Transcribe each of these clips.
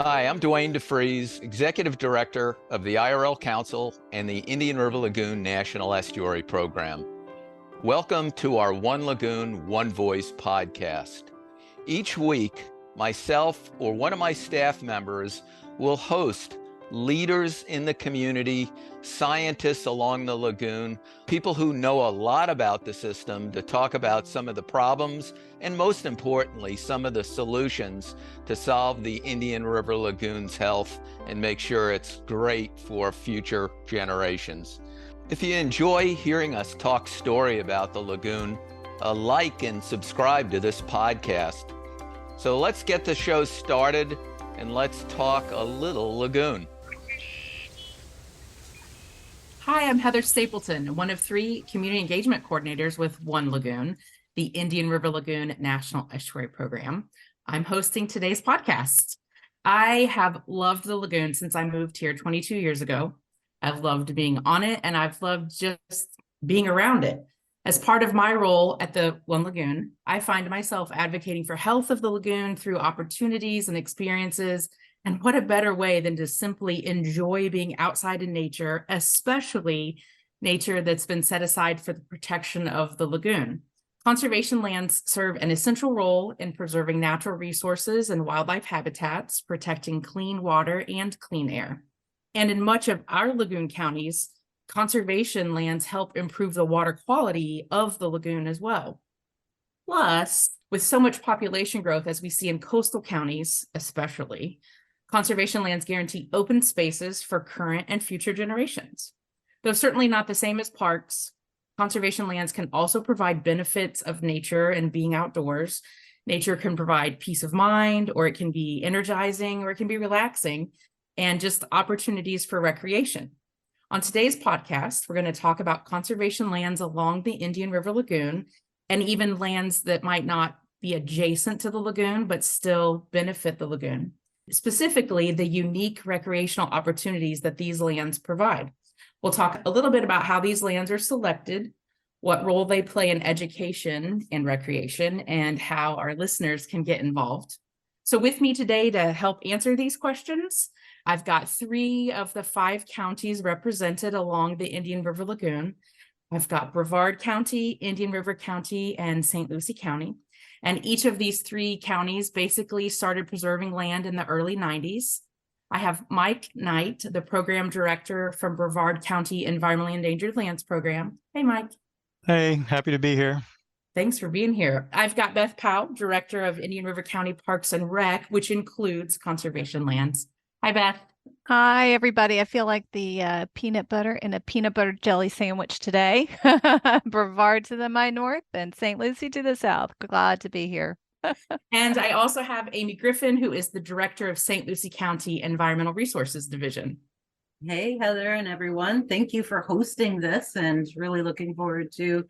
Hi, I'm Dwayne DeFries, Executive Director of the IRL Council and the Indian River Lagoon National Estuary Program. Welcome to our One Lagoon, One Voice podcast. Each week, myself or one of my staff members will host leaders in the community, scientists along the lagoon, people who know a lot about the system to talk about some of the problems and, most importantly, some of the solutions to solve the Indian River Lagoon's health and make sure it's great for future generations. If you enjoy hearing us talk story about the lagoon, like and subscribe to this podcast. So let's get the show started and let's talk a little lagoon. Hi, I'm Heather Stapleton, one of 3 community engagement coordinators with One Lagoon, the Indian River Lagoon National Estuary Program. I'm hosting today's podcast. I have loved the lagoon since I moved here 22 years ago. I've loved being on it, and I've loved just being around it. As part of my role at the One Lagoon, I find myself advocating for health of the lagoon through opportunities and experiences. And what a better way than to simply enjoy being outside in nature, especially nature that's been set aside for the protection of the lagoon. Conservation lands serve an essential role in preserving natural resources and wildlife habitats, protecting clean water and clean air. And in much of our lagoon counties, conservation lands help improve the water quality of the lagoon as well. Plus, with so much population growth as we see in coastal counties, especially, conservation lands guarantee open spaces for current and future generations. Though certainly not the same as parks, conservation lands can also provide benefits of nature and being outdoors. Nature can provide peace of mind, or it can be energizing, or it can be relaxing, and just opportunities for recreation. On today's podcast, we're going to talk about conservation lands along the Indian River Lagoon, and even lands that might not be adjacent to the lagoon, but still benefit the lagoon. Specifically, the unique recreational opportunities that these lands provide. We'll talk a little bit about how these lands are selected, what role they play in education and recreation, and how our listeners can get involved. So with me today to help answer these questions, I've got 3 of the 5 counties represented along the Indian River Lagoon. I've got Brevard County, Indian River County, and St. Lucie County. And each of these 3 counties basically started preserving land in the early 90s. I have Mike Knight, the program director from Brevard County Environmentally Endangered Lands Program. Hey, Mike. Hey, happy to be here. Thanks for being here. I've got Beth Powell, director of Indian River County Parks and Rec, which includes conservation lands. Hi, Beth. Hi, everybody. I feel like the peanut butter in a peanut butter jelly sandwich today. Brevard to my north and St. Lucie to the south. Glad to be here. And I also have Amy Griffin, who is the director of St. Lucie County Environmental Resources Division. Hey, Heather and everyone. Thank you for hosting this and really looking forward to,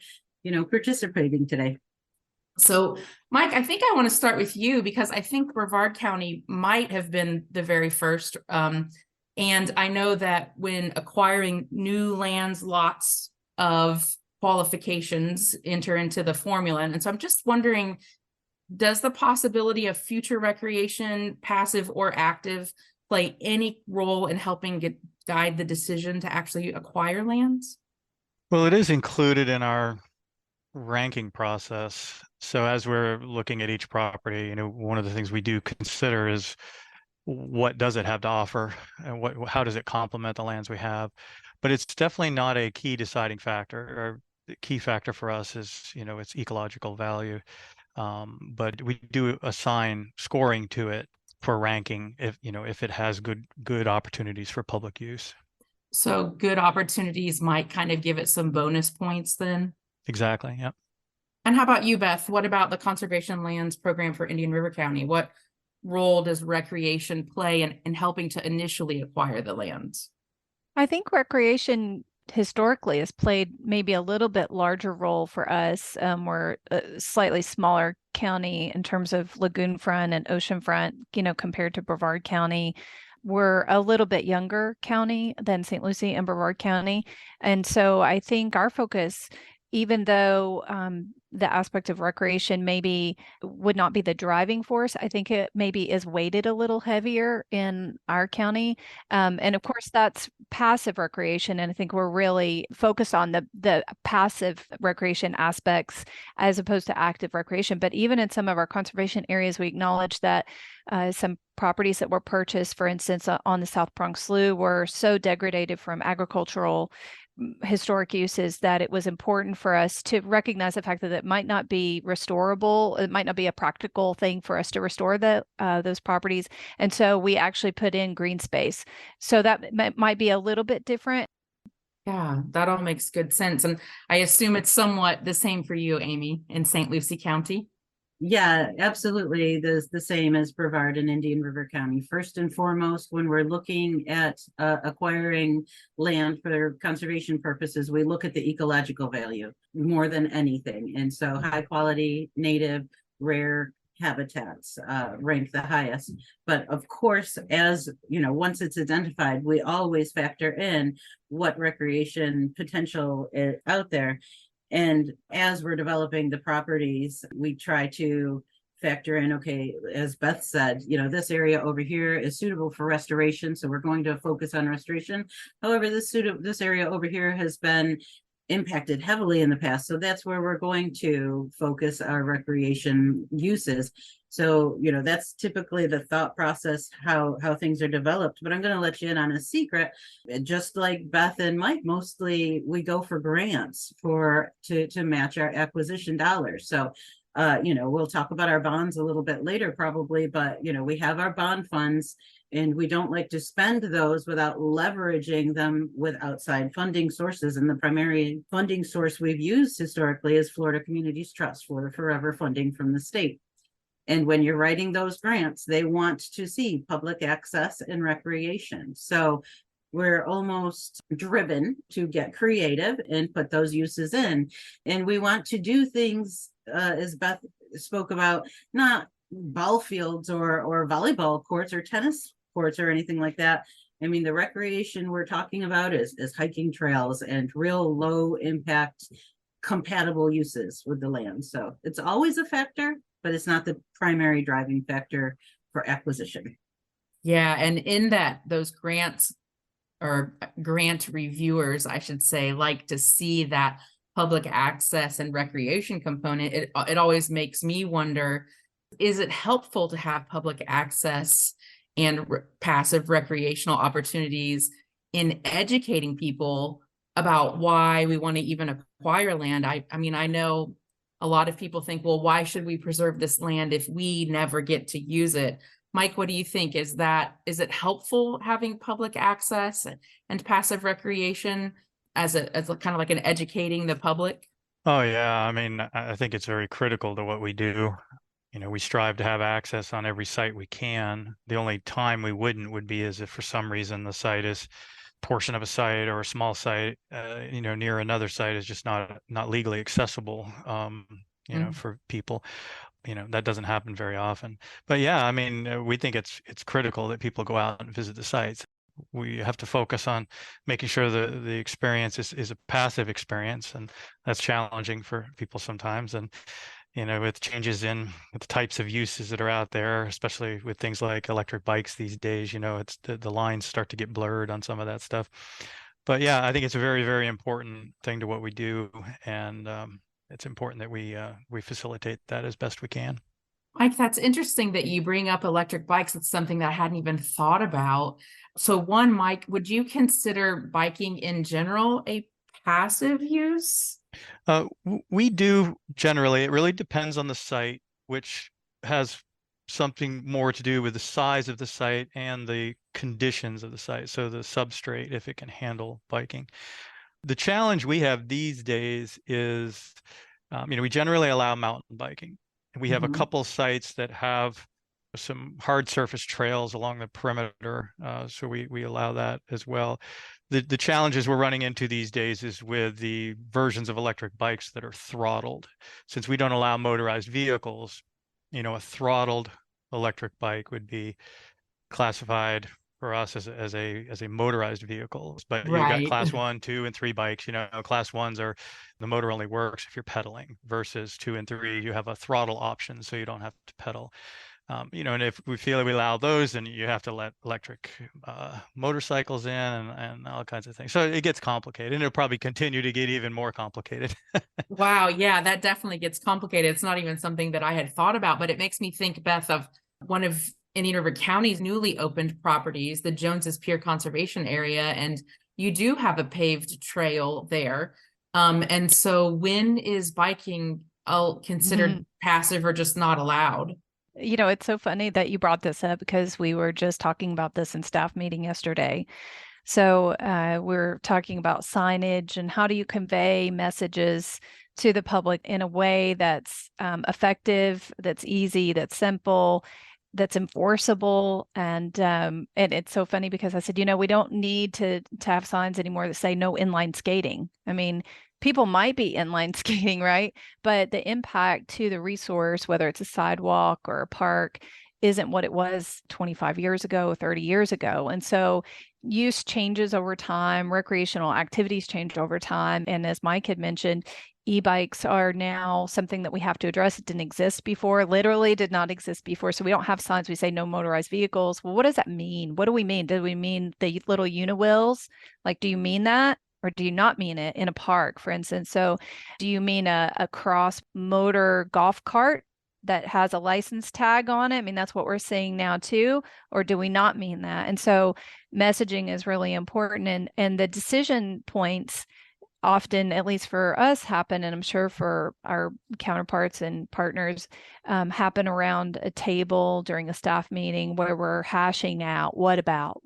participating today. So, Mike, I think I want to start with you because I think Brevard County might have been the very first. And I know that when acquiring new lands, lots of qualifications enter into the formula. And so I'm just wondering, does the possibility of future recreation, passive or active, play any role in helping guide the decision to actually acquire lands? Well, it is included in our ranking process. So as we're looking at each property, one of the things we do consider is what does it have to offer and how does it complement the lands we have. But it's definitely not a key deciding factor. Or the key factor for us is, its ecological value. But we do assign scoring to it for ranking if it has good opportunities for public use. So good opportunities might kind of give it some bonus points then? Exactly, yeah. And how about you, Beth? What about the Conservation Lands Program for Indian River County? What role does recreation play in helping to initially acquire the lands? I think recreation historically has played maybe a little bit larger role for us. We're a slightly smaller county in terms of lagoon front and ocean front, compared to Brevard County. We're a little bit younger county than St. Lucie and Brevard County. And so I think our focus even though the aspect of recreation maybe would not be the driving force, I think it maybe is weighted a little heavier in our county. And of course, that's passive recreation. And I think we're really focused on the passive recreation aspects as opposed to active recreation. But even in some of our conservation areas, we acknowledge that some properties that were purchased, for instance, on the South Bronx Slough, were so degraded from agricultural historic uses that it was important for us to recognize the fact that it might not be restorable. It might not be a practical thing for us to restore those properties. And so we actually put in green space. So that might be a little bit different. Yeah, that all makes good sense. And I assume it's somewhat the same for you, Amy, in St. Lucie County. Yeah, absolutely. The same as Brevard and Indian River County. First and foremost, when we're looking at acquiring land for conservation purposes, we look at the ecological value more than anything. And so high quality, native, rare habitats rank the highest. But of course, as you know, once it's identified, we always factor in what recreation potential is out there. And as we're developing the properties, we try to factor in, okay, as Beth said, you know, this area over here is suitable for restoration. So we're going to focus on restoration. However, this area over here has been impacted heavily in the past. So that's where we're going to focus our recreation uses. So, you know, that's typically the thought process, how things are developed. But I'm going to let you in on a secret. Just like Beth and Mike, mostly we go for grants to match our acquisition dollars. So, you know, we'll talk about our bonds a little bit later probably, but, you know, we have our bond funds and we don't like to spend those without leveraging them with outside funding sources. And the primary funding source we've used historically is Florida Communities Trust for forever funding from the state. And when you're writing those grants, they want to see public access and recreation. So we're almost driven to get creative and put those uses in. And we want to do things, as Beth spoke about, not ball fields or volleyball courts or tennis courts or anything like that. I mean, the recreation we're talking about is hiking trails and real low impact compatible uses with the land. So it's always a factor, but it's not the primary driving factor for acquisition. Yeah, and in that, those grants or grant reviewers, I should say, like to see that public access and recreation component. It always makes me wonder, is it helpful to have public access and passive recreational opportunities in educating people about why we want to even acquire land? I mean, I know a lot of people think, well, why should we preserve this land if we never get to use it? Mike, what do you think? Is it helpful having public access and passive recreation as a kind of like an educating the public? Oh yeah, I mean, I think it's very critical to what we do. You know, we strive to have access on every site we can. The only time we wouldn't would be as if for some reason the site is portion of a site or a small site, you know, near another site is just not legally accessible, you know, for people. You know, that doesn't happen very often. But yeah, I mean, we think it's critical that people go out and visit the sites. We have to focus on making sure the experience is a passive experience, and that's challenging for people sometimes. And you know, with changes in the types of uses that are out there, especially with things like electric bikes these days, you know, it's the lines start to get blurred on some of that stuff. But yeah, I think it's a very, very important thing to what we do, and it's important that we facilitate that as best we can. Mike, that's interesting that you bring up electric bikes. It's something that I hadn't even thought about. So one, Mike, would you consider biking in general a passive use? We do generally. It really depends on the site, which has something more to do with the size of the site and the conditions of the site. So the substrate, if it can handle biking. The challenge we have these days is, you know, we generally allow mountain biking. We have a couple sites that have some hard surface trails along the perimeter, so we allow that as well. The challenges we're running into these days is with the versions of electric bikes that are throttled. Since we don't allow motorized vehicles, you know, a throttled electric bike would be classified for us as a motorized vehicles, but you've got Right. class 1, 2, and 3 bikes. Class 1s are the motor only works if you're pedaling, versus 2 and 3, you have a throttle option, so you don't have to pedal. And if we feel that we allow those, then you have to let electric motorcycles in and all kinds of things. So it gets complicated, and it'll probably continue to get even more complicated. Wow. Yeah, that definitely gets complicated. It's not even something that I had thought about, but it makes me think, Beth, of one of Indian River County's newly opened properties, the Jones's Pier Conservation Area, and you do have a paved trail there. And so when is biking considered passive or just not allowed? It's so funny that you brought this up, because we were just talking about this in staff meeting yesterday. So we're talking about signage and how do you convey messages to the public in a way that's effective, that's easy, that's simple, that's enforceable. And it's so funny because I said, we don't need to have signs anymore that say no inline skating. I mean, people might be inline skating, right? But the impact to the resource, whether it's a sidewalk or a park, isn't what it was 25 years ago, 30 years ago. And so use changes over time, recreational activities change over time. And as Mike had mentioned, e-bikes are now something that we have to address. It didn't exist before, literally did not exist before. So we don't have signs. We say no motorized vehicles. Well, what does that mean? What do we mean? Do we mean the little uniwheels? Like, do you mean that? Or do you not mean it in a park, for instance? So do you mean a cross motor golf cart that has a license tag on it? I mean, that's what we're seeing now too. Or do we not mean that? And so messaging is really important. And the decision points often, at least for us, happen, and I'm sure for our counterparts and partners, happen around a table during a staff meeting where we're hashing out what about,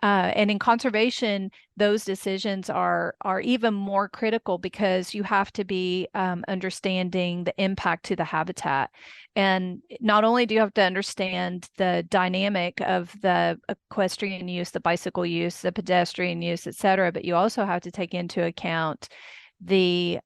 and in conservation, those decisions are even more critical, because you have to be understanding the impact to the habitat. And not only do you have to understand the dynamic of the equestrian use, the bicycle use, the pedestrian use, et cetera, but you also have to take into account the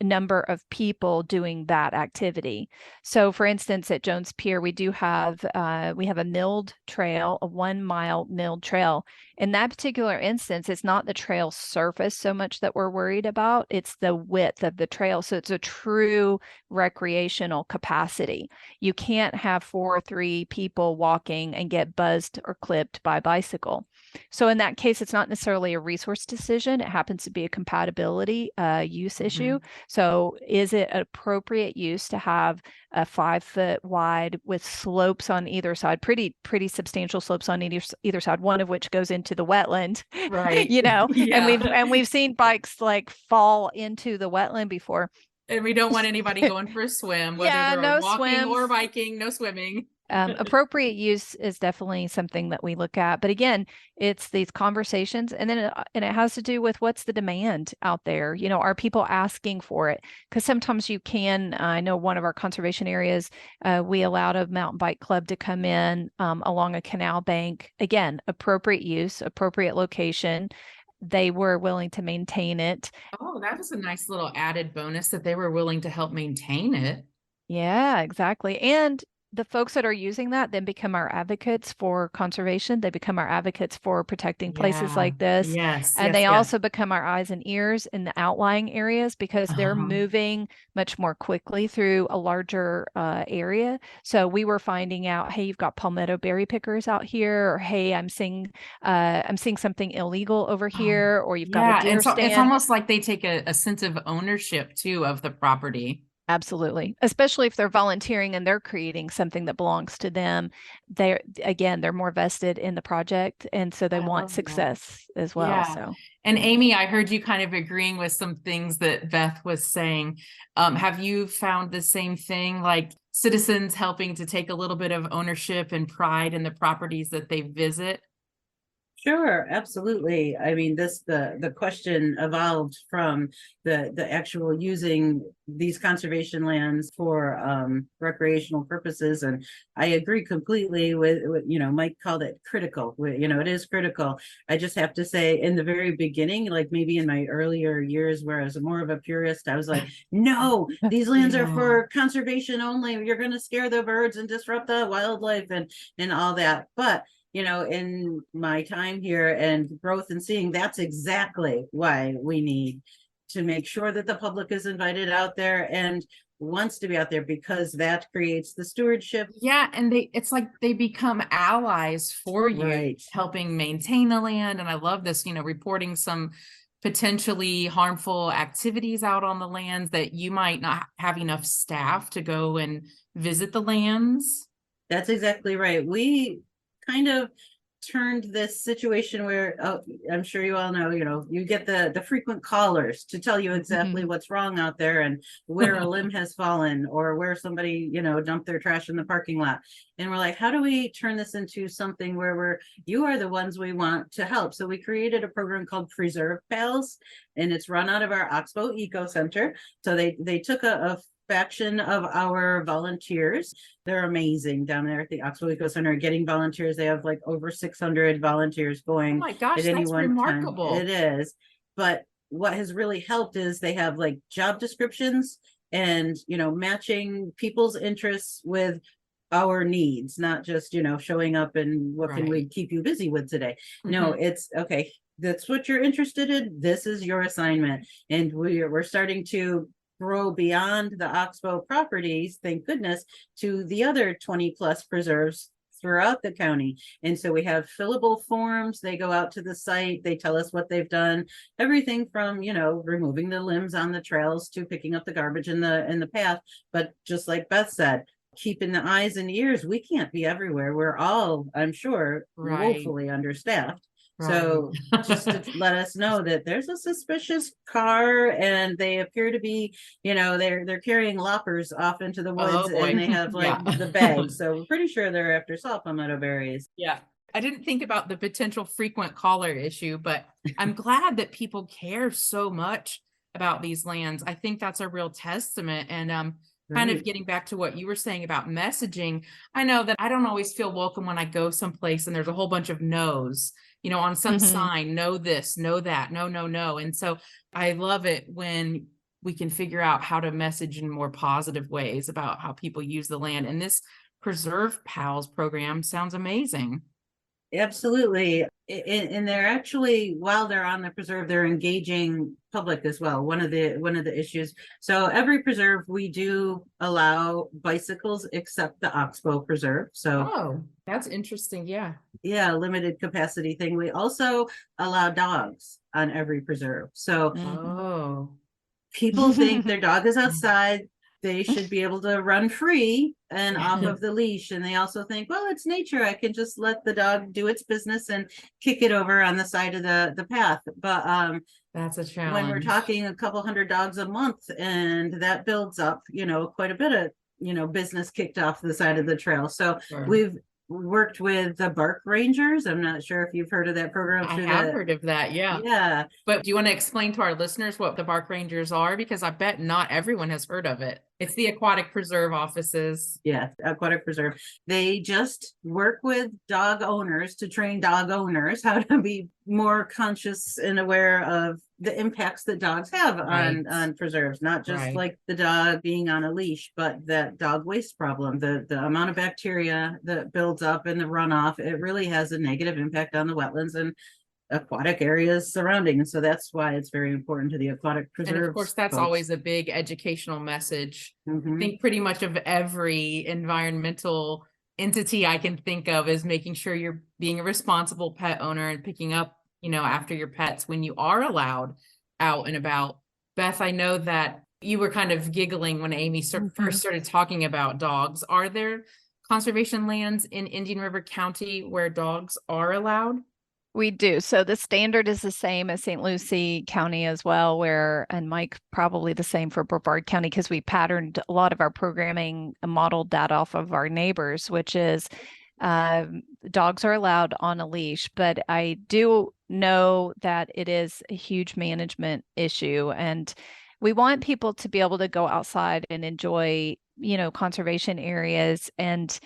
number of people doing that activity. So for instance, at Jones Pier, we have a milled trail, a 1 mile milled trail. In that particular instance, it's not the trail surface so much that we're worried about, it's the width of the trail. So it's a true recreational capacity. You can't have 4 or 3 people walking and get buzzed or clipped by bicycle. So in that case, it's not necessarily a resource decision. It happens to be a compatibility use issue. So is it appropriate use to have a 5 foot wide with slopes on either side, pretty substantial slopes on either side, one of which goes into the wetland, right? Yeah. And we've seen bikes like fall into the wetland before. And we don't want anybody going for a swim, whether they're no walking swims or biking, no swimming. Appropriate use is definitely something that we look at. But again, it's these conversations, and then it has to do with what's the demand out there. Are people asking for it? Because sometimes you can. I know one of our conservation areas, we allowed a mountain bike club to come in along a canal bank. Again, appropriate use, appropriate location. They were willing to maintain it. Oh, that was a nice little added bonus that they were willing to help maintain it. Yeah, exactly. And the folks that are using that then become our advocates for conservation. They become our advocates for protecting places like this. And they also become our eyes and ears in the outlying areas, because they're moving much more quickly through a larger area. So we were finding out, hey, you've got palmetto berry pickers out here, or hey, I'm seeing something illegal over here, or you've got a deer stand. It's almost like they take a sense of ownership too of the property. Absolutely. Especially if they're volunteering and they're creating something that belongs to them. They're more vested in the project. And so they want success as well. Yeah. So, and Amy, I heard you kind of agreeing with some things that Beth was saying. Have you found the same thing, like citizens helping to take a little bit of ownership and pride in the properties that they visit? Sure, absolutely. I mean, the question evolved from the actual using these conservation lands for recreational purposes, and I agree completely with Mike called it critical. It is critical. I just have to say, in the very beginning, like maybe in my earlier years where I was more of a purist, I was like, no, these lands are for conservation only. You're going to scare the birds and disrupt the wildlife and all that. But in my time here and growth and seeing, that's exactly why we need to make sure that the public is invited out there and wants to be out there, because that creates the stewardship. Yeah, and it's like they become allies for you, Right. helping maintain the land. And I love this, reporting some potentially harmful activities out on the lands that you might not have enough staff to go and visit the lands. That's exactly right. We kind of turned this situation where, I'm sure you all know, you get the frequent callers to tell you exactly what's wrong out there and where a limb has fallen or where somebody, dumped their trash in the parking lot. And we're like, how do we turn this into something where you are the ones we want to help? So we created a program called Preserve Pals, and it's run out of our Oxbow Eco Center. So they took a faction of our volunteers. They're amazing down there at the Oxbow Eco Center, getting volunteers. They have like over 600 volunteers going. Oh my gosh, at any that's one remarkable. time. It is. But what has really helped is they have like job descriptions and, matching people's interests with our needs, not just, showing up and what can we keep you busy with today? No, it's okay. That's what you're interested in. This is your assignment. And we're starting to grow beyond the Oxbow properties, thank goodness, to the other 20 plus preserves throughout the county. And so we have fillable forms. They go out to the site, they tell us what they've done, everything from, removing the limbs on the trails to picking up the garbage in the path. But just like Beth said, keeping the eyes and ears, we can't be everywhere. We're all, I'm sure, woefully understaffed. So just to let us know that there's a suspicious car and they appear to be, they're carrying loppers off into the woods and they have like the bags. So we're pretty sure they're after saw palmetto berries. Yeah. I didn't think about the potential frequent caller issue, but I'm glad that people care so much about these lands. I think that's a real testament. And kind of getting back to what you were saying about messaging, I know that I don't always feel welcome when I go someplace and there's a whole bunch of no's, on some sign, no this, no that, no, no, no. And so I love it when we can figure out how to message in more positive ways about how people use the land. And this Preserve Pals program sounds amazing. Absolutely. And they're actually, while they're on the preserve, they're engaging public as well. One of the issues. So every preserve, we do allow bicycles except the Oxbow Preserve. So that's interesting. Yeah. Yeah, limited capacity thing. We also allow dogs on every preserve. So people think their dog is outside. They should be able to run free and off of the leash. And they also think, well, it's nature. I can just let the dog do its business and kick it over on the side of the path. But that's a challenge. When we're talking a couple hundred dogs a month, and that builds up, quite a bit of, business kicked off the side of the trail. So we've worked with the Bark Rangers. I'm not sure if you've heard of that program. I have heard of that. Yeah. Yeah. But do you want to explain to our listeners what the Bark Rangers are? Because I bet not everyone has heard of it. It's the aquatic preserve offices. Yeah, aquatic preserve. They just work with dog owners to train dog owners how to be more conscious and aware of the impacts that dogs have on preserves, not just like the dog being on a leash, but that dog waste problem, the amount of bacteria that builds up in the runoff, it really has a negative impact on the wetlands and aquatic areas surrounding. And so that's why it's very important to the aquatic preserves. And of course, that's always a big educational message. I think pretty much of every environmental entity I can think of is making sure you're being a responsible pet owner and picking up, after your pets when you are allowed out and about. Beth, I know that you were kind of giggling when Amy first started talking about dogs. Are there conservation lands in Indian River County where dogs are allowed? We do. So the standard is the same as St. Lucie County as well, and Mike, probably the same for Brevard County, because we patterned a lot of our programming and modeled that off of our neighbors, which is dogs are allowed on a leash. But I do know that it is a huge management issue, and we want people to be able to go outside and enjoy, conservation areas, and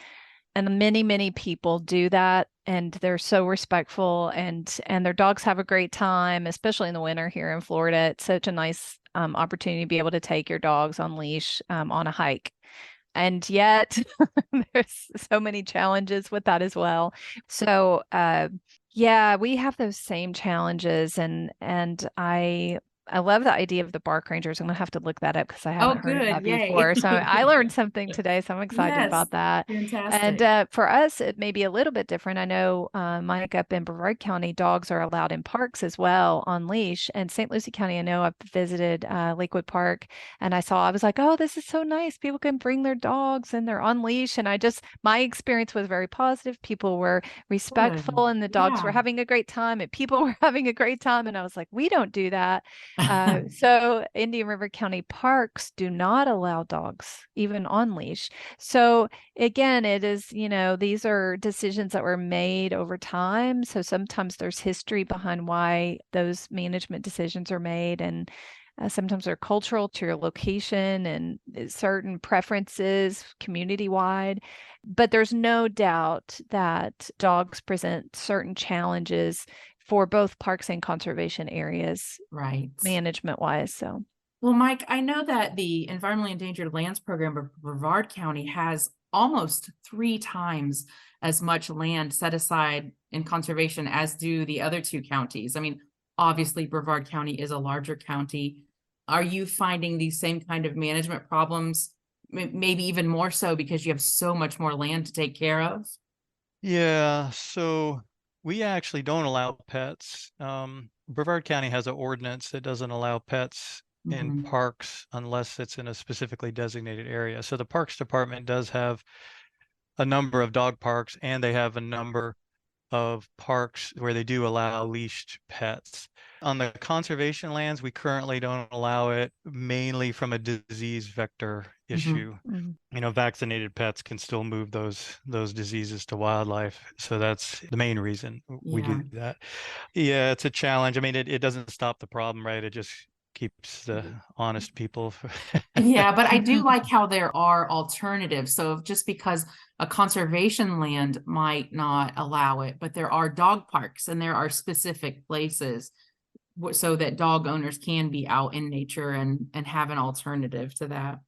many people do that, and they're so respectful, and their dogs have a great time, especially in the winter here in Florida. It's such a nice opportunity to be able to take your dogs on leash on a hike. And yet there's so many challenges with that as well. So, yeah, we have those same challenges, and I love the idea of the bark rangers. I'm gonna have to look that up because I Oh, haven't heard of good. that Yay. before. So I learned something today, so I'm excited Yes. about that. Fantastic. And for us, it may be a little bit different. I know, Mike, up in Brevard County, dogs are allowed in parks as well on leash. And St. Lucie County, I know I've visited Lakewood Park, and I was like, oh, this is so nice. People can bring their dogs and they're on leash. And my experience was very positive. People were respectful, Good. and the dogs Yeah. were having a great time, and people were having a great time. And I was like, we don't do that. So Indian River County Parks do not allow dogs even on leash. So again, it is, these are decisions that were made over time. So sometimes there's history behind why those management decisions are made, and sometimes they're cultural to your location and certain preferences community wide. But there's no doubt that dogs present certain challenges for both parks and conservation areas, Right. management wise. So, well, Mike, I know that the Environmentally Endangered Lands Program of Brevard County has almost 3 times as much land set aside in conservation as do the other 2 counties. I mean, obviously, Brevard County is a larger county. Are you finding these same kind of management problems, maybe even more so because you have so much more land to take care of? Yeah, so we actually don't allow pets. Brevard County has an ordinance that doesn't allow pets in Mhm. parks unless it's in a specifically designated area. So the Parks Department does have a number of dog parks, and they have a number of parks where they do allow leashed pets. On the conservation lands, we currently don't allow it, mainly from a disease vector issue. Vaccinated pets can still move those diseases to wildlife. So that's the main reason we Yeah. do that. Yeah, it's a challenge. I mean, it doesn't stop the problem, right? It just keeps the honest people. Yeah, but I do like how there are alternatives. So just because a conservation land might not allow it, but there are dog parks and there are specific places so that dog owners can be out in nature and have an alternative to that.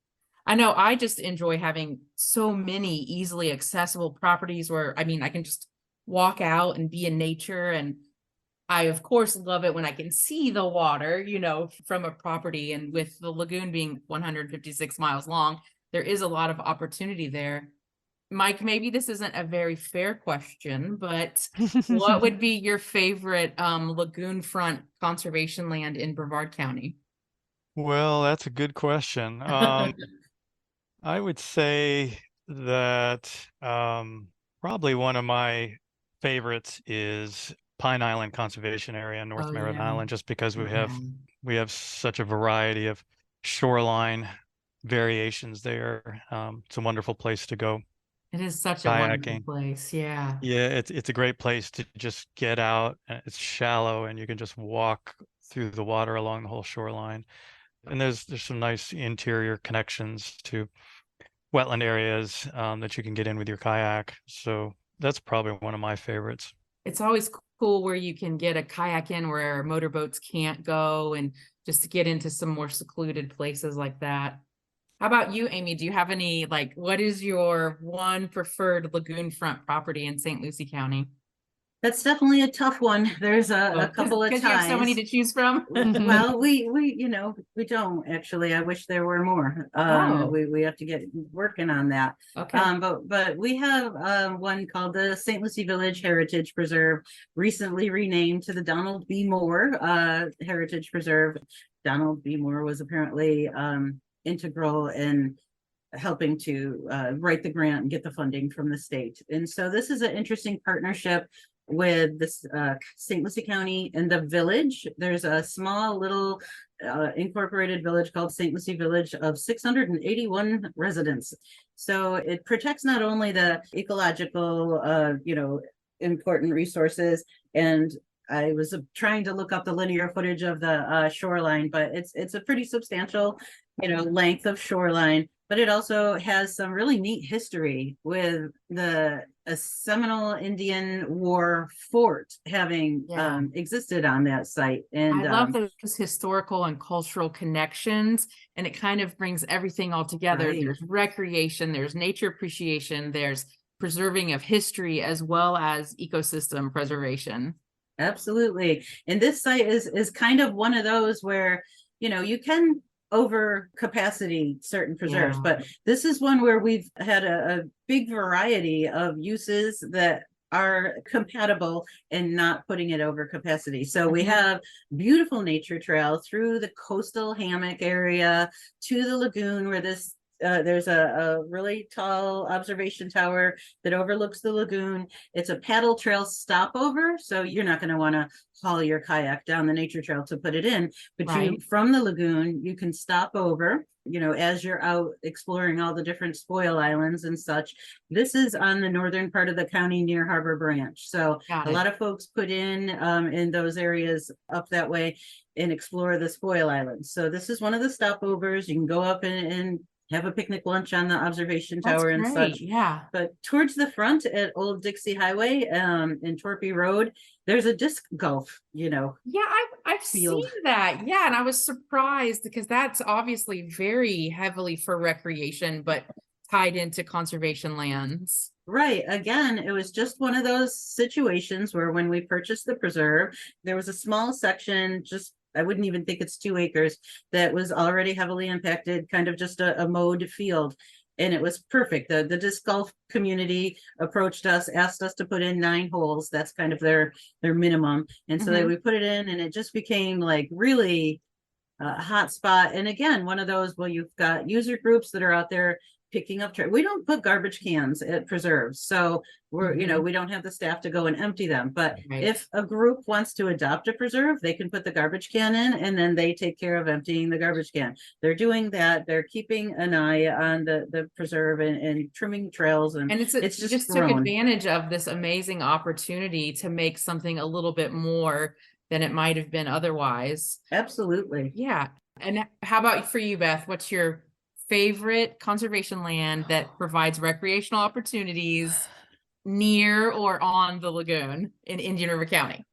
I know I just enjoy having so many easily accessible properties where, I mean, I can just walk out and be in nature. And I, of course, love it when I can see the water, from a property. And with the lagoon being 156 miles long, there is a lot of opportunity there. Mike, maybe this isn't a very fair question, but what would be your favorite lagoon front conservation land in Brevard County? Well, that's a good question. I would say that probably one of my favorites is Pine Island Conservation Area in North Oh, Merritt yeah. Island, just because we Yeah. have such a variety of shoreline variations there. It's a wonderful place to go It is such a wonderful kayaking. place. Yeah. Yeah, it's a great place to just get out. It's shallow, and you can just walk through the water along the whole shoreline. And there's some nice interior connections to wetland areas that you can get in with your kayak. So that's probably one of my favorites. It's always cool where you can get a kayak in where motorboats can't go and just to get into some more secluded places like that. How about you, Amy? Do you have any, what is your one preferred lagoon front property in St. Lucie County? That's definitely a tough one. There's a couple of Because you have so many ties. to choose from. Well, we don't actually. I wish there were more. Oh. We have to get working on that. Okay. But we have one called the St. Lucie Village Heritage Preserve, recently renamed to the Donald B. Moore Heritage Preserve. Donald B. Moore was apparently integral in helping to write the grant and get the funding from the state. And so this is an interesting partnership with this St. Lucie County and the village. There's a small little incorporated village called St. Lucie Village of 681 residents. So it protects not only the ecological, important resources. And I was trying to look up the linear footage of the shoreline, but it's a pretty substantial, length of shoreline. But it also has some really neat history with the a Seminole Indian War fort having existed on that site. And I love those historical and cultural connections, and it kind of brings everything all together. Right. There's recreation, there's nature appreciation, there's preserving of history, as well as ecosystem preservation. Absolutely. And this site is kind of one of those where, you know, you can over capacity certain preserves, but this is one where we've had a big variety of uses that are compatible and not putting it over capacity. So we have beautiful nature trail through the coastal hammock area to the lagoon, where this there's a really tall observation tower that overlooks the lagoon. It's a paddle trail stopover, so you're not going to want to haul your kayak down the nature trail to put it in, but you, from the lagoon, you can stop over, you know, as you're out exploring all the different spoil islands and such. This is on the northern part of the county near Harbor Branch, so a lot of folks put in those areas up that way and explore the spoil islands. So this is one of the stopovers. You can go up and have a picnic lunch on the observation tower and such. But towards the front at Old Dixie Highway in Torpy Road, there's a disc golf, you know. I've seen that. And I was surprised because that's obviously very heavily for recreation, but tied into conservation lands. Right. Again, it was just one of those situations where when we purchased the preserve, there was a small section, just I wouldn't even think it's 2 acres, that was already heavily impacted, kind of just a mowed field. And it was perfect. The disc golf community approached us, asked us to put in 9 holes. That's kind of their minimum. And so we put it in, and it just became like really a hot spot. And again, one of those, well, you've got user groups that are out there picking up trash. We don't put garbage cans at preserves, so we're you know, we don't have the staff to go and empty them, but if a group wants to adopt a preserve, they can put the garbage can in, and then they take care of emptying the garbage can. They're doing that. They're keeping an eye on the preserve and trimming trails, and it's just took advantage of this amazing opportunity to make something a little bit more than it might have been otherwise. Absolutely. And how about for you, Beth? What's your favorite conservation land that provides recreational opportunities near or on the lagoon in Indian River County?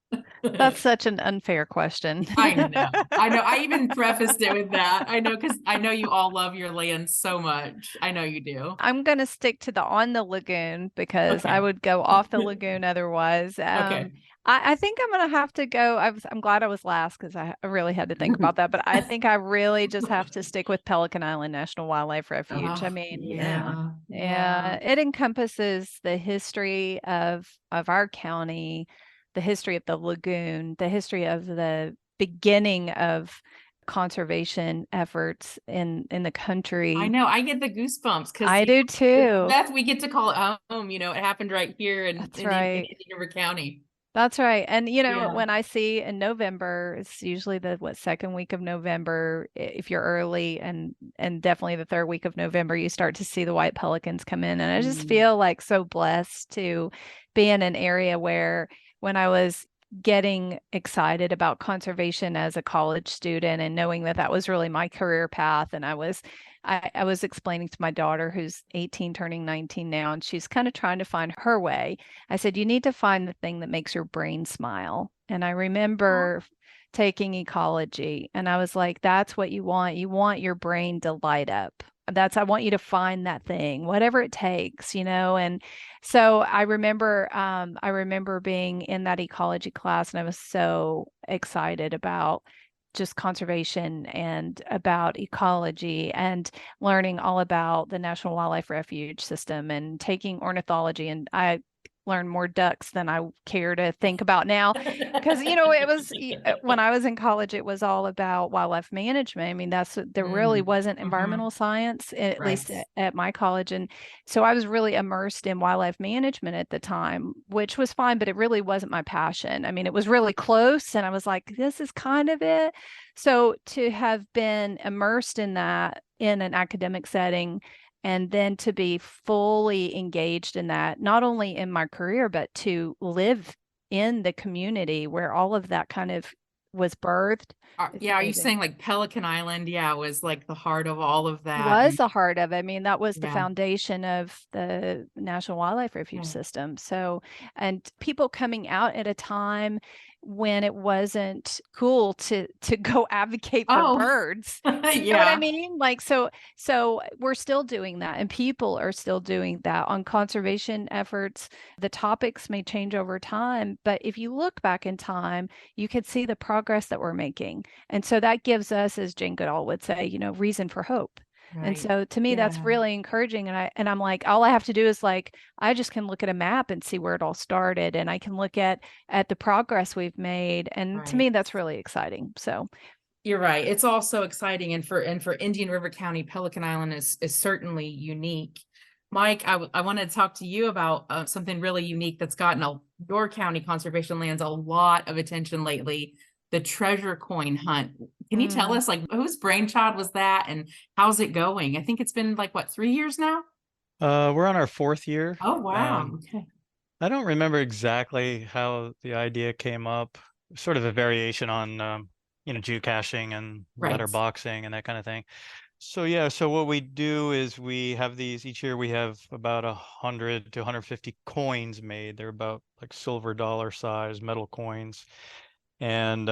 That's such an unfair question. I know. I even prefaced it with that. I know, because I know you all love your land so much. I know you do. I'm going to stick to the on the lagoon because I would go off the lagoon otherwise. I think I'm going to have to go. I'm glad I was last because I really had to think about that. But I think I really just have to stick with Pelican Island National Wildlife Refuge. I mean, it encompasses the history of our county, the history of the lagoon, the history of the beginning of conservation efforts in the country. I know. I get the goosebumps because I do too. Beth, we get to call it home. You know, it happened right here in Indian River County. That's right. And, you know, when I see in November, it's usually the second week of November, if you're early, and definitely the third week of November, you start to see the white pelicans come in. And I just feel like so blessed to be in an area where when I was getting excited about conservation as a college student and knowing that was really my career path. And I was explaining to my daughter, who's 18, turning 19 now, and she's kind of trying to find her way. I said, you need to find the thing that makes your brain smile. And I remember taking ecology, and I was like, that's what you want. You want your brain to light up. I want you to find that thing, whatever it takes, you know? And so I remember being in that ecology class, and I was so excited about just conservation and about ecology and learning all about the National Wildlife Refuge system and taking ornithology. And I learned more ducks than I care to think about now, because, you know, it was when I was in college, it was all about wildlife management. I mean, there really wasn't environmental science, at least at my college. And so I was really immersed in wildlife management at the time, which was fine, but it really wasn't my passion. I mean, it was really close, and I was like, this is kind of it. So to have been immersed in that in an academic setting, and then to be fully engaged in that, not only in my career, but to live in the community where all of that kind of was birthed. It's Yeah, are you amazing. saying like Pelican Island? Yeah, was like the heart of all of that. Was the heart of it. I mean, that was the Yeah. foundation of the National Wildlife Refuge Yeah. system. So, and people coming out at a time when it wasn't cool to go advocate for Oh. birds. You know what I Yeah. mean? Like, so we're still doing that, and people are still doing that on conservation efforts. The topics may change over time, but if you look back in time, you could see the progress that we're making. And so that gives us, as Jane Goodall would say, you know, reason for hope. And Right. so to me, that's Yeah. really encouraging. And I'm like, all I have to do is like, I just can look at a map and see where it all started. And I can look at the progress we've made. And to Right. me, that's really exciting. So You're right. It's also exciting, and for Indian River County, Pelican Island is certainly unique. Mike, I wanted to talk to you about something really unique that's gotten your county conservation lands a lot of attention lately, the treasure coin hunt. Can you tell us, like, whose brainchild was that and how's it going? I think it's been like, what, 3 years now? We're on our 4th year. Oh, wow. Okay. I don't remember exactly how the idea came up. Sort of a variation on, geocaching and Right. letterboxing and that kind of thing. So yeah, so what we do is we have these each year. We have about 100 to 150 coins made. They're about like silver dollar size metal coins, and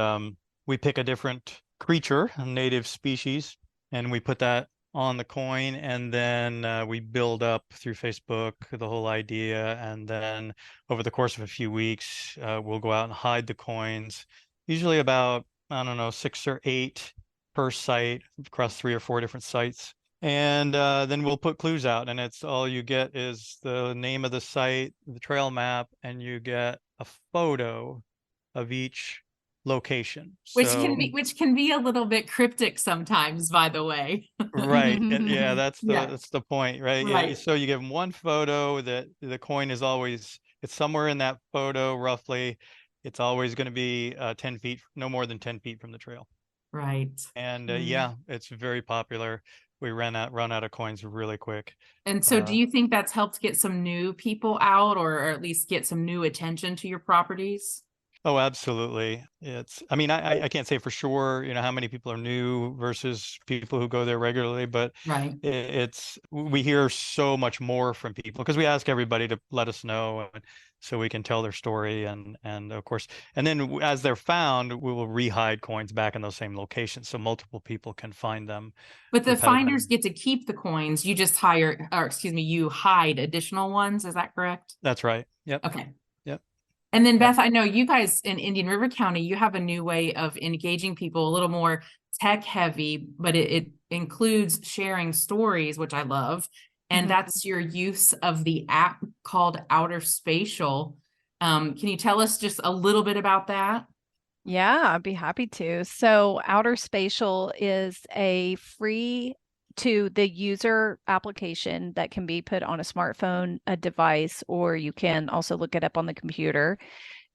we pick a different creature, a native species, and we put that on the coin, and then we build up through Facebook the whole idea, and then over the course of a few weeks, we'll go out and hide the coins, usually about, I don't know, 6 or 8 per site across 3 or 4 different sites. And then we'll put clues out, and it's all you get is the name of the site, the trail map, and you get a photo of each location. Which So can be a little bit cryptic sometimes, by the way. right, yeah, that's Yeah. the point, right? Yeah, Right. so you give them one photo that the coin is always, it's somewhere in that photo roughly. It's always going to be 10 feet, no more than 10 feet from the trail. Right. And Mm. yeah, it's very popular. We run out of coins really quick. And so do you think that's helped get some new people out, or at least get some new attention to your properties? Oh, absolutely. I mean, I can't say for sure, how many people are new versus people who go there regularly, but Right. we hear so much more from people because we ask everybody to let us know, so we can tell their story, and of course, and then as they're found, we will re-hide coins back in those same locations so multiple people can find them. But the repetitively. finders get to keep the coins. You just you hide additional ones. Is that correct? That's right. Yep. Okay. Yep. And then Yep. Beth, I know you guys in Indian River County, you have a new way of engaging people, a little more tech heavy, but it includes sharing stories, which I love. And that's your use of the app called Outer Spatial. Can you tell us just a little bit about that? Yeah, I'd be happy to. So Outer Spatial is a free to the user application that can be put on a smartphone, a device, or you can also look it up on the computer.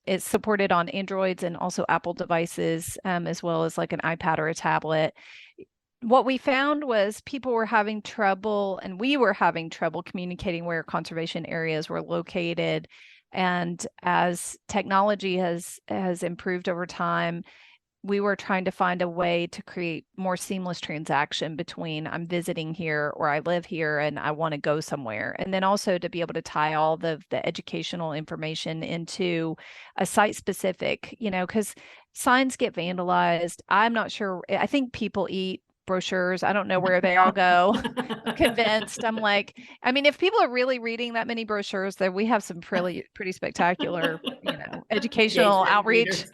It's supported on Androids and also Apple devices, as well as like an iPad or a tablet. What we found was people were having trouble, and we were having trouble communicating where conservation areas were located. And as technology has improved over time, we were trying to find a way to create more seamless transaction between I'm visiting here or I live here and I want to go somewhere. And then also to be able to tie all the educational information into a site specific, because signs get vandalized. I'm not sure. I think people eat brochures. I don't know where they all go. I'm convinced. I'm like, I mean, if people are really reading that many brochures, then we have some pretty spectacular, educational outreach.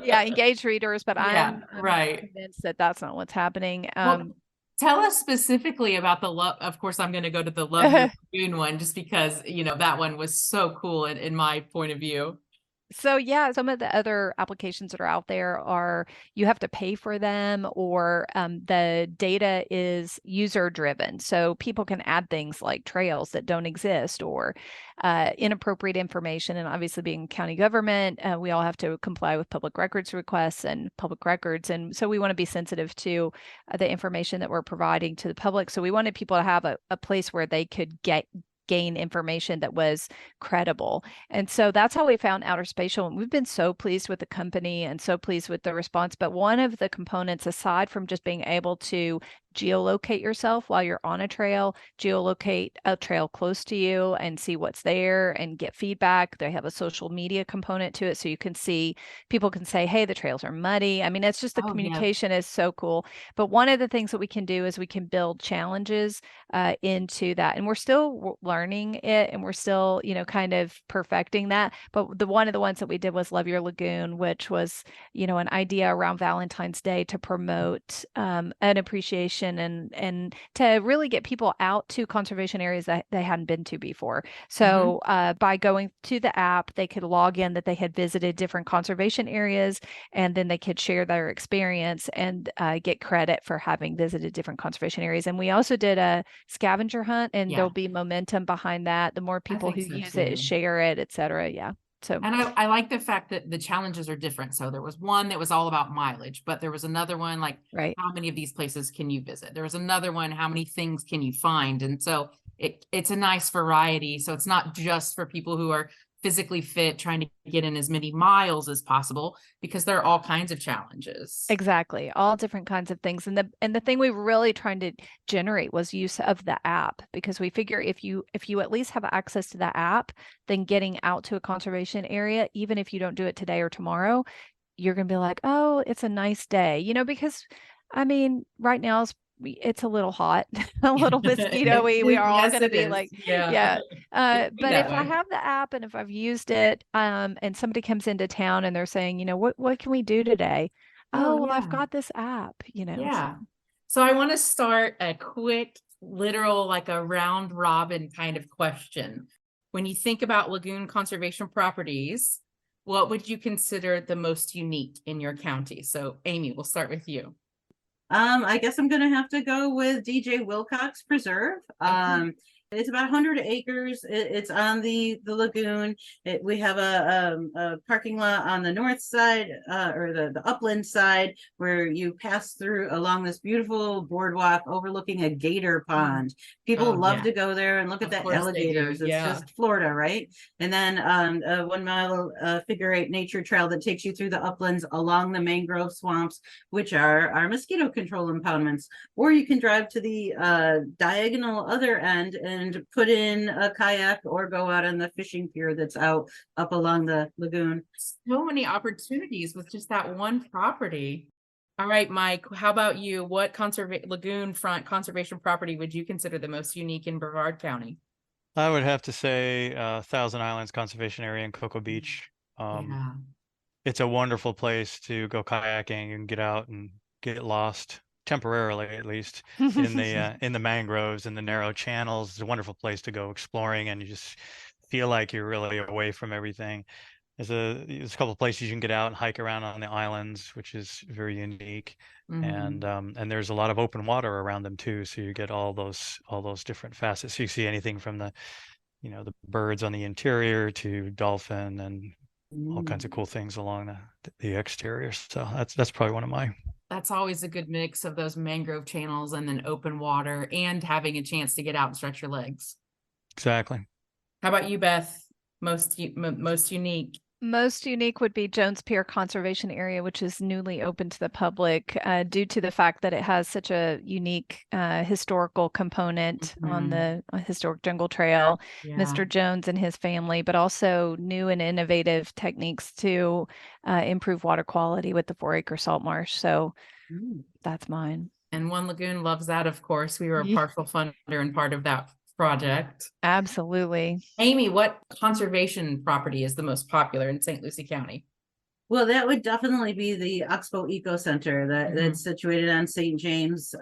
Yeah, engaged readers, but Yeah, I'm right. convinced that that's not what's happening. Well, tell us specifically about the love. Of course, I'm going to go to the Love Your Lagoon one just because, that one was so cool in my point of view. So yeah, some of the other applications that are out there are you have to pay for them, or the data is user driven. So people can add things like trails that don't exist or inappropriate information. And obviously being county government, we all have to comply with public records requests and public records. And so we want to be sensitive to the information that we're providing to the public. So we wanted people to have a place where they could gain information that was credible. And so that's how we found Outer Spatial. And we've been so pleased with the company and so pleased with the response. But one of the components, aside from just being able to geolocate yourself while you're on a trail, geolocate a trail close to you and see what's there and get feedback. They have a social media component to it. So you can see, people can say, hey, the trails are muddy. I mean, it's just the communication is so cool. But one of the things that we can do is we can build challenges into that. And we're still learning it and we're still, kind of perfecting that. But one of the ones that we did was Love Your Lagoon, which was, an idea around Valentine's Day to promote an appreciation and to really get people out to conservation areas that they hadn't been to before. So by going to the app, they could log in that they had visited different conservation areas, and then they could share their experience and get credit for having visited different conservation areas. And we also did a scavenger hunt, and there'll be momentum behind that. The more people who use it, share it, et cetera. Yeah. So, and I like the fact that the challenges are different. So there was one that was all about mileage, but there was another one like, how many of these places can you visit? There was another one, how many things can you find? And so it's a nice variety. So it's not just for people who are physically fit, trying to get in as many miles as possible, because there are all kinds of challenges. Exactly. All different kinds of things. And the thing we were really trying to generate was use of the app, because we figure if you at least have access to the app, then getting out to a conservation area, even if you don't do it today or tomorrow, you're going to be like, oh, it's a nice day, because I mean, right now it's a little hot, a little mosquito-y. We are all going to be like, but if I have the app and if I've used it, and somebody comes into town and they're saying, what can we do today? Well, I've got this app, Yeah. So I want to start a quick, literal, like a round robin kind of question. When you think about lagoon conservation properties, what would you consider the most unique in your county? So Amy, we'll start with you. I guess I'm going to have to go with DJ Wilcox Preserve. It's about 100 acres. It's on the lagoon. We have a parking lot on the north side, or the upland side, where you pass through along this beautiful boardwalk overlooking a gator pond. People love to go there and look at the alligators. It's just Florida, right? And then a 1 mile figure 8 nature trail that takes you through the uplands along the mangrove swamps, which are our mosquito control impoundments. Or you can drive to the diagonal other end and put in a kayak or go out on the fishing pier that's up along the lagoon. So many opportunities with just that one property. All right, Mike, how about you? What lagoon front conservation property would you consider the most unique in Brevard County? I would have to say Thousand Islands Conservation Area in Cocoa Beach. It's a wonderful place to go kayaking and get out and get lost. Temporarily, at least, in the mangroves and the narrow channels. It's a wonderful place to go exploring, and you just feel like you're really away from everything. There's a couple of places you can get out and hike around on the islands, which is very unique. And there's a lot of open water around them too, so you get all those different facets. So you see anything from the birds on the interior to dolphin and all kinds of cool things along the exterior. So that's probably one of my. That's always a good mix of those mangrove channels and then open water and having a chance to get out and stretch your legs. Exactly. How about you, Beth? Most unique? Most unique would be Jones Pier Conservation Area, which is newly open to the public due to the fact that it has such a unique historical component on the historic jungle trail. Mr. Jones and his family, but also new and innovative techniques to improve water quality with the 4-acre salt marsh. So that's mine. And One Lagoon loves that, of course. We were a partial funder and part of that project. Absolutely. Amy, what conservation property is the most popular in St. Lucie County? Well, that would definitely be the Oxbow Eco Center that's situated on St. James,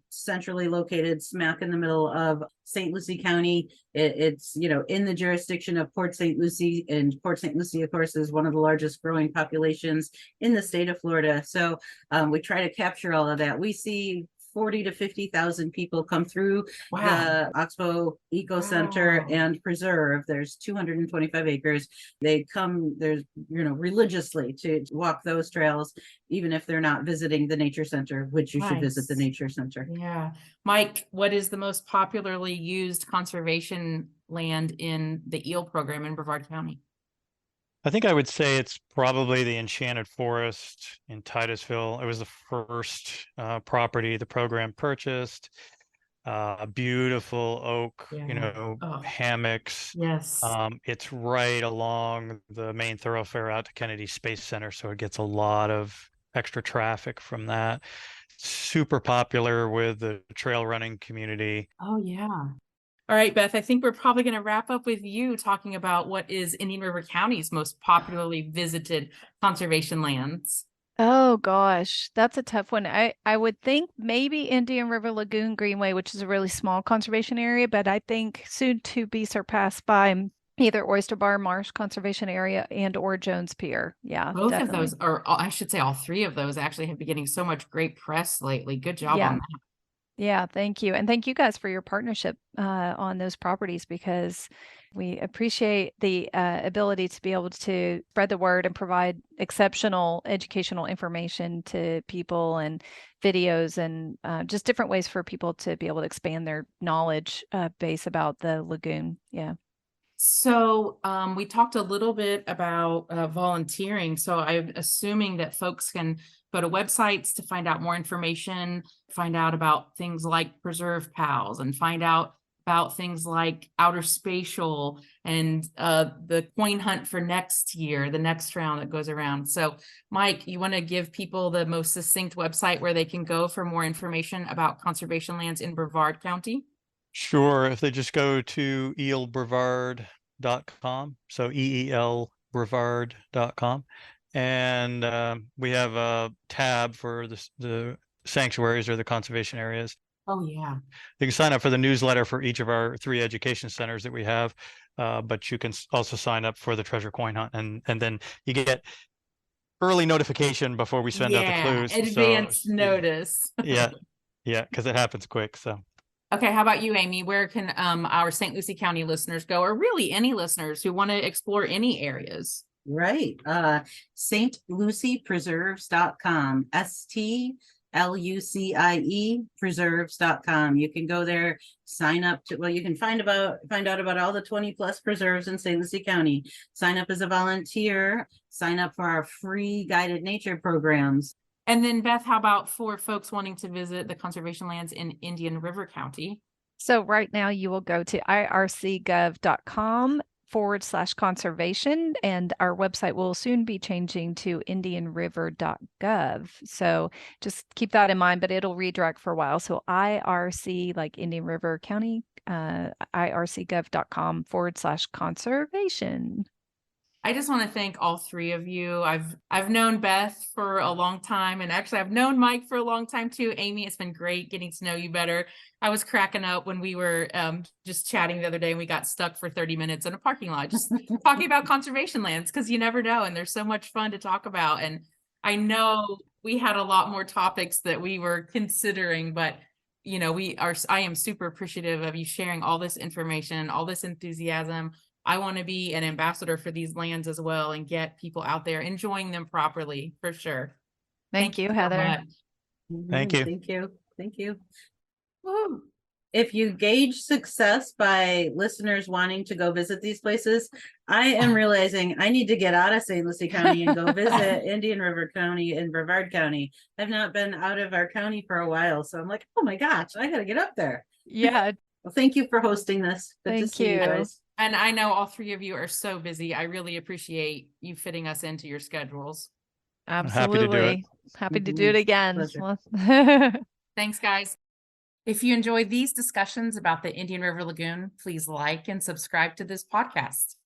centrally located smack in the middle of St. Lucie County. It's in the jurisdiction of Port St. Lucie, and Port St. Lucie, of course, is one of the largest growing populations in the state of Florida. So we try to capture all of that. We see 40 to 50,000 people come through the Oxbow Eco Center and Preserve. There's 225 acres. They come religiously to walk those trails, even if they're not visiting the nature center, which you should visit the nature center. Yeah. Mike, what is the most popularly used conservation land in the eel program in Brevard County? I think I would say it's probably the Enchanted Forest in Titusville. It was the first property the program purchased. Beautiful oak, Yeah. Oh, hammocks. yes. It's right along the main thoroughfare out to Kennedy Space Center, so it gets a lot of extra traffic from that. Super popular with the trail running community. Oh, yeah. All right, Beth, I think we're probably going to wrap up with you talking about what is Indian River County's most popularly visited conservation lands. Oh gosh, that's a tough one. I would think maybe Indian River Lagoon Greenway, which is a really small conservation area, but I think soon to be surpassed by either Oyster Bar Marsh Conservation Area and or Jones Pier. Yeah, Both definitely. of those, or I should say all three of those actually have been getting so much great press lately. Good job Yeah. on that. Yeah, thank you. And thank you guys for your partnership on those properties, because we appreciate the ability to be able to spread the word and provide exceptional educational information to people and videos and just different ways for people to be able to expand their knowledge base about the lagoon. Yeah. So we talked a little bit about volunteering. So I'm assuming that folks can go to websites to find out more information, find out about things like Preserve Pals, and find out about things like Outer Spatial and the coin hunt for next year, the next round that goes around. So Mike, you want to give people the most succinct website where they can go for more information about conservation lands in Brevard County? Sure, if they just go to eelbrevard.com, so eelbrevard.com, and we have a tab for the sanctuaries or the conservation areas. Oh, yeah. You can sign up for the newsletter for each of our 3 education centers that we have, but you can also sign up for the treasure coin hunt, and then you get early notification before we send out the clues. Advance So, notice. yeah, because it happens quick. So. Okay, how about you, Amy? Where can our St. Lucie County listeners go, or really any listeners who want to explore any areas? Right. stluciepreserves.com. STLUCIE preserves.com. You can go there, sign up to, well, you can find out about all the 20 plus preserves in St. Lucie County. Sign up as a volunteer, sign up for our free guided nature programs. And then Beth, how about for folks wanting to visit the conservation lands in Indian River County? So right now you will go to ircgov.com/conservation, and our website will soon be changing to indianriver.gov. So just keep that in mind, but it'll redirect for a while. So IRC, like Indian River County, ircgov.com/conservation. I just want to thank all three of you. I've known Beth for a long time, and actually I've known Mike for a long time too. Amy, it's been great getting to know you better. I was cracking up when we were just chatting the other day, and we got stuck for 30 minutes in a parking lot just talking about conservation lands, because you never know, and there's so much fun to talk about. And I know we had a lot more topics that we were considering, but I am super appreciative of you sharing all this information, all this enthusiasm. I want to be an ambassador for these lands as well and get people out there enjoying them properly, for sure. Thank you, Heather. Thank you. Thank you. Thank you. Woo. If you gauge success by listeners wanting to go visit these places, I am realizing I need to get out of St. Lucie County and go visit Indian River County and Brevard County. I've not been out of our county for a while, so I'm like, oh my gosh, I got to get up there. Yeah. Well, thank you for hosting this. Good to Thank see you you. guys. And I know all three of you are so busy. I really appreciate you fitting us into your schedules. Absolutely. Happy to do it again. Pleasure. Thanks, guys. If you enjoyed these discussions about the Indian River Lagoon, please like and subscribe to this podcast.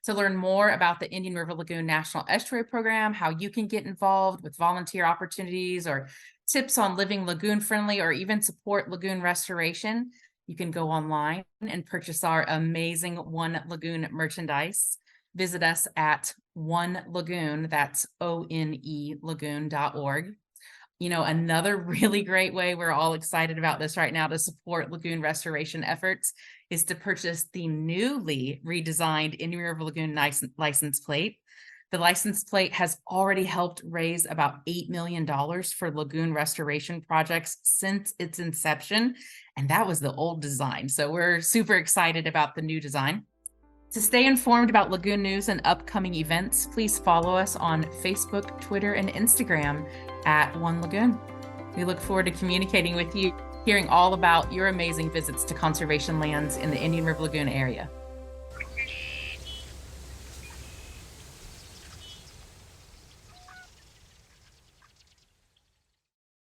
To learn more about the Indian River Lagoon National Estuary Program, how you can get involved with volunteer opportunities or tips on living lagoon friendly, or even support lagoon restoration, you can go online and purchase our amazing One Lagoon merchandise. Visit us at One Lagoon, that's ONE lagoon.org. Another really great way, we're all excited about this right now, to support lagoon restoration efforts is to purchase the newly redesigned Indian River Lagoon license plate. The license plate has already helped raise about $8 million for lagoon restoration projects since its inception, and that was the old design. So we're super excited about the new design. To stay informed about lagoon news and upcoming events, please follow us on Facebook, Twitter, and Instagram at One Lagoon. We look forward to communicating with you, hearing all about your amazing visits to conservation lands in the Indian River Lagoon area.